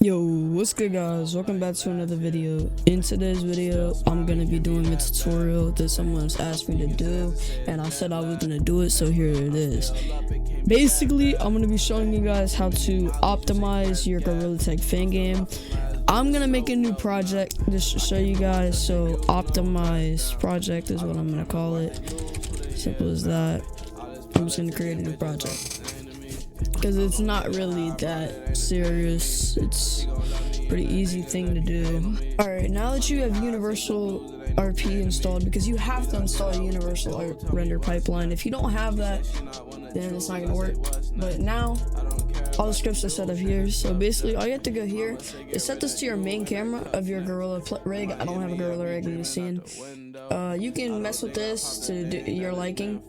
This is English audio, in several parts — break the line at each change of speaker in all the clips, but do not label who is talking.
Yo, what's good guys? Welcome back to another video. In today's video, I'm gonna be doing a tutorial that someone's asked me to do, and I said I was gonna do it, so here it is. Basically, I'm gonna be showing you guys how to optimize your Gorilla Tag fan game. I'm gonna make a new project just to show you guys, so optimize project is what I'm gonna call it. Simple as that. I'm just gonna create a new project, because it's not really that serious. It's a pretty easy thing to do. Alright, now that you have universal RP installed, because you have to install a universal render pipeline. If you don't have that, then it's not gonna work. But now all the scripts are set up here, so basically all you have to go here is set this to your main camera of your gorilla rig. I don't have a gorilla rig in the scene. You can mess with this to do your liking.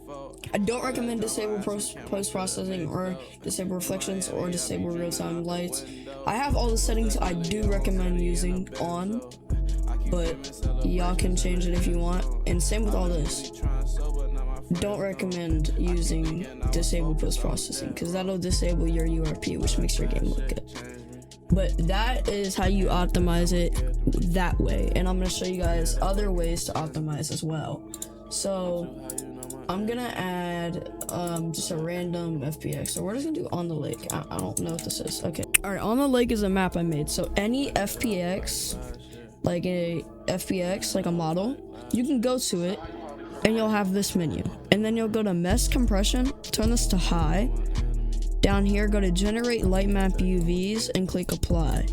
I don't recommend disable post-processing or disable reflections or disable real-time lights. I have all the settings I do recommend using on, but y'all can change it if you want. And same with all this. Don't recommend using disable post-processing, because that'll disable your URP, which makes your game look good. But that is how you optimize it that way, and I'm going to show you guys other ways to optimize as well. So I'm gonna add just a random FPS. So we're just gonna do on the lake. I don't know what this is. Okay. Alright, on the lake is a map I made. So any FPX, like a model, you can go to it and you'll have this menu. And then you'll go to mesh compression, turn this to high. Down here, go to generate light map UVs and click apply.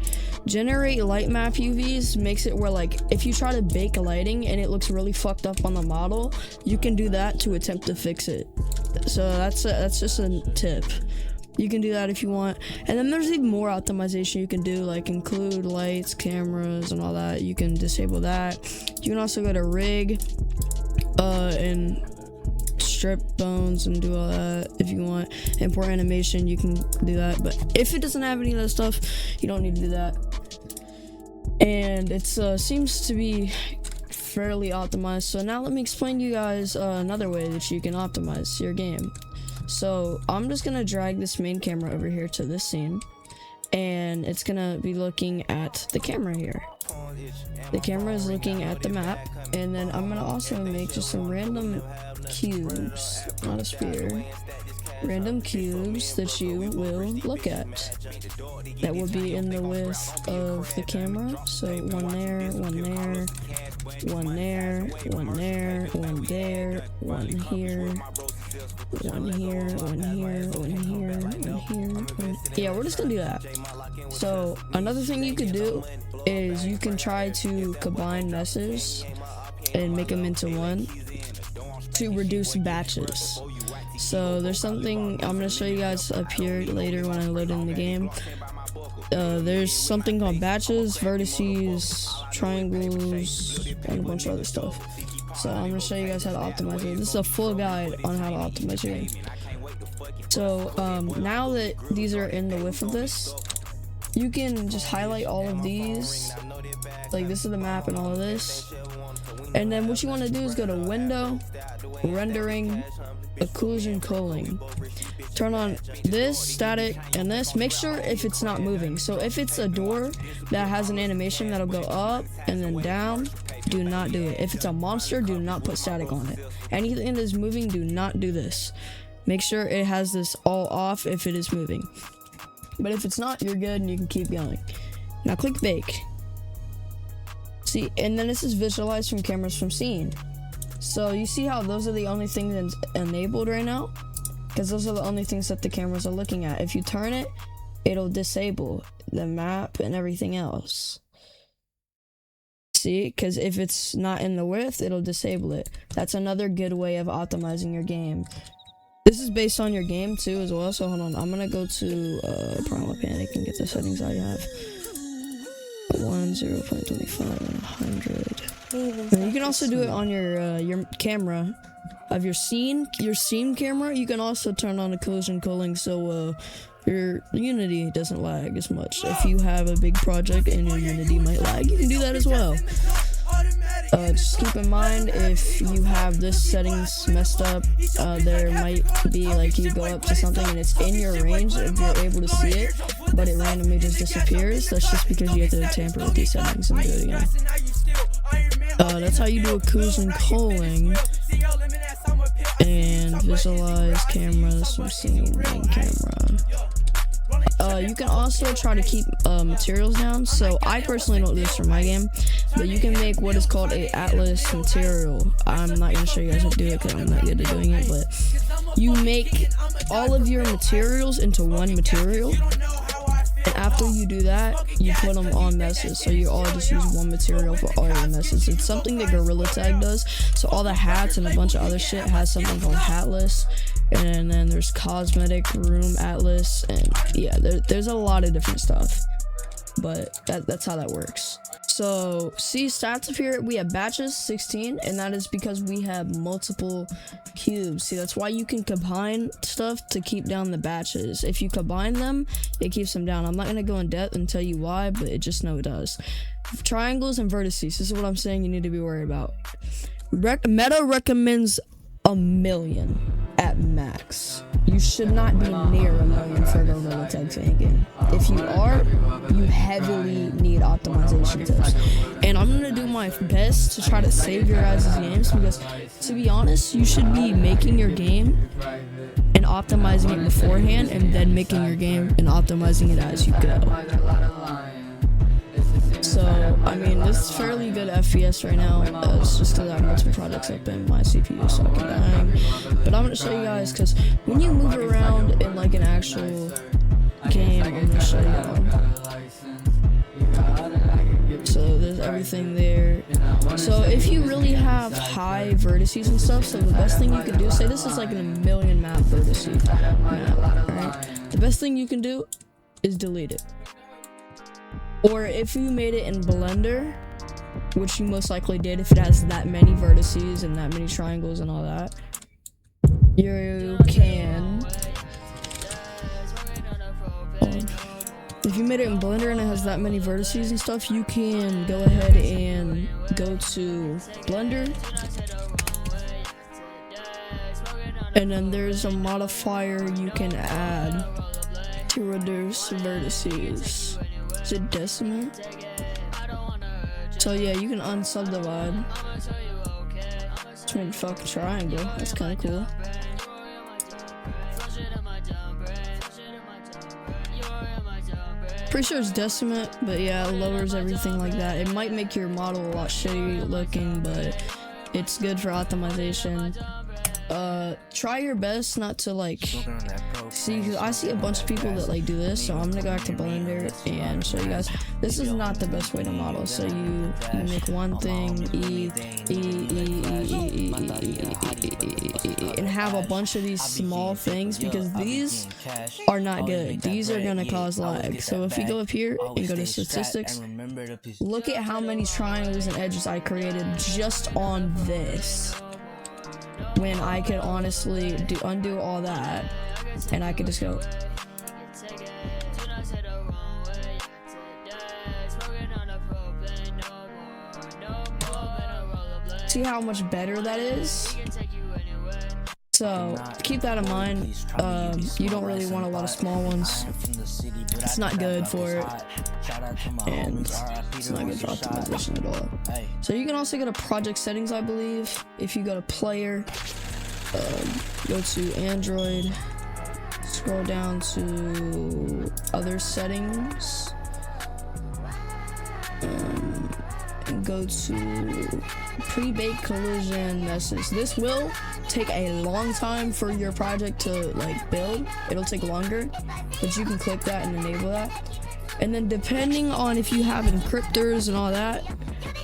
Generate light map UVs makes it where, like, if you try to bake lighting and it looks really fucked up on the model, you can do that to attempt to fix it. So that's just a tip. You can do that if you want. And then there's even more optimization you can do, like include lights, cameras, and all that. You can disable that. You can also go to rig and strip bones and do all that if you want. Import animation, you can do that, but if it doesn't have any of that stuff, you don't need to do that. And it seems to be fairly optimized. So now let me explain to you guys another way that you can optimize your game. So I'm just gonna drag this main camera over here to this scene, and it's gonna be looking at the camera here. The camera is looking at the map, and then I'm gonna also make just some random cubes, not a sphere, random cubes that you will look at that will be in the width of the camera. So one there, one there, one there, one there, one there, one here, one here, one here, one here, one here. Yeah, we're just gonna do that. So another thing you could do is you can try to combine meshes and make them into one to reduce batches. So there's something I'm gonna show you guys up here later when I load in the game. There's something called batches, vertices, triangles, and a bunch of other stuff. So I'm gonna show you guys how to optimize it. This is a full guide on how to optimize your game. So now that these are in the width of this, you can just highlight all of these. Like, this is the map and all of this. And then what you want to do is go to window, rendering, occlusion, culling. Turn on this, static, and this. Make sure if it's not moving. So if it's a door that has an animation that'll go up and then down, do not do it. If it's a monster, do not put static on it. Anything that is moving, do not do this. Make sure it has this all off if it is moving. But if it's not, you're good and you can keep going. Now click bake. See, and then this is visualized from cameras from scene. So you see how those are the only things that's enabled right now? Because those are the only things that the cameras are looking at. If you turn it, it'll disable the map and everything else. See, because if it's not in the width, it'll disable it. That's another good way of optimizing your game. This is based on your game too as well. So hold on, I'm gonna go to Primal Panic and get the settings I have. 0.25 and 100. And you can also do it on your camera of your scene camera. You can also turn on occlusion culling, so your Unity doesn't lag as much. If you have a big project and your Unity might lag, you can do that as well. Just keep in mind, if you have this settings messed up, there might be, like, you go up to something and it's in your range, if you're able to see it, but it randomly just disappears, that's just because you have to tamper with these settings and do it again. That's how you do occlusion culling and visualize cameras from scene main camera. You can also try to keep materials down. So I personally don't do this for my game, but you can make what is called a atlas material. I'm not going to show you guys how to do it because I'm not good at doing it, but you make all of your materials into one material, and after you do that, you put them on meshes. So you all just use one material for all your meshes. It's something that Gorilla Tag does. So all the hats and a bunch of other shit has something called hatless. And then there's cosmetic room atlas, and yeah, there's a lot of different stuff, but that's how that works. So see, stats up here, we have batches 16, and that is because we have multiple cubes. See, that's why you can combine stuff to keep down the batches. If you combine them, it keeps them down. I'm not gonna go in depth and tell you why, but just know it does. Triangles and vertices, this is what I'm saying you need to be worried about. Meta recommends 1 million at max. You should not be near 1 million for Gorilla Tag thinking. If you are, you heavily need optimization tips. And I'm gonna do my best to try to save your guys' games, because to be honest, you should be making your game and optimizing it beforehand, and then making your game and optimizing it as you go. So, I mean, this is fairly good FPS right now. It's just because I have multiple projects up in my CPU, so I can dying. But I'm going to show you guys, because when you move around in like an actual game, I'm going to show you. So, there's everything there. So, if you really have high vertices and stuff, so the best thing you can do, say this is like a 1 million map vertice map, right? The best thing you can do is delete it. Or if you made it in Blender, which you most likely did if it has that many vertices and that many triangles and all that, you can... If you made it in Blender and it has that many vertices and stuff, you can go ahead and go to Blender. And then there's a modifier you can add to reduce vertices. Is it decimal? So yeah, you can unsubdivide. Just make a fucking triangle. That's kind of cool. Pretty sure it's decimate, but yeah, it lowers everything like that. It might make your model a lot shitty looking, but it's good for optimization. Try your best not to like see, because I see a bunch of people that like do this, so I'm gonna go back to Blender and show you guys. This is not the best way to model. So you make one thing and have a bunch of these small things, because these are not good. These are gonna cause lag. So if you go up here and go to statistics, look at how many triangles and edges I created just on this, when I could honestly undo all that, and I could just go. See how much better that is? So keep that in mind. You don't really want a lot of small ones. It's not good for it, and it's not good for optimization at all. So you can also go to project settings, I believe. If you go to player, go to Android, scroll down to other settings, and go to pre-baked collision meshes. This will take a long time for your project to like build. It'll take longer, but you can click that and enable that. And then depending on if you have encryptors and all that,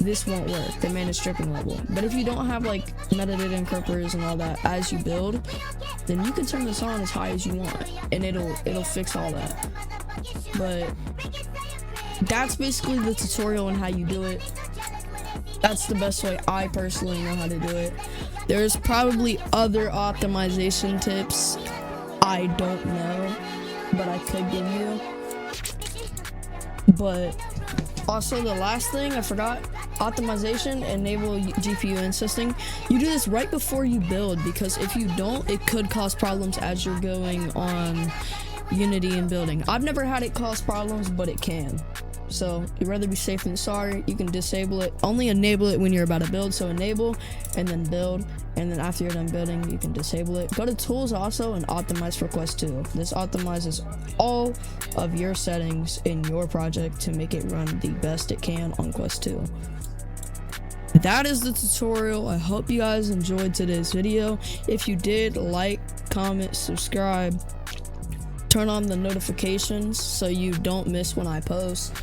this won't work, the manage stripping level. But if you don't have like metadata encryptors and all that as you build, then you can turn this on as high as you want, and it'll fix all that. But that's basically the tutorial on how you do it. That's the best way I personally know how to do it. There's probably other optimization tips I don't know, but I could give you. But also the last thing I forgot, optimization, enable GPU insisting. You do this right before you build, because if you don't, it could cause problems as you're going on Unity in building. I've never had it cause problems, but it can. So you'd rather be safe than sorry. You can disable it. Only enable it when you're about to build. So enable and then build, and then after you're done building, you can disable it. Go to tools also and optimize for Quest 2. This optimizes all of your settings in your project to make it run the best it can on Quest 2. That is the tutorial. I hope you guys enjoyed today's video. If you did, like, comment, subscribe, turn on the notifications so you don't miss when I post.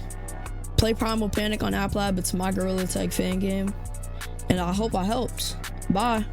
Play Primal Panic on App Lab. It's my Gorilla Tag fan game, and I hope I helped. Bye.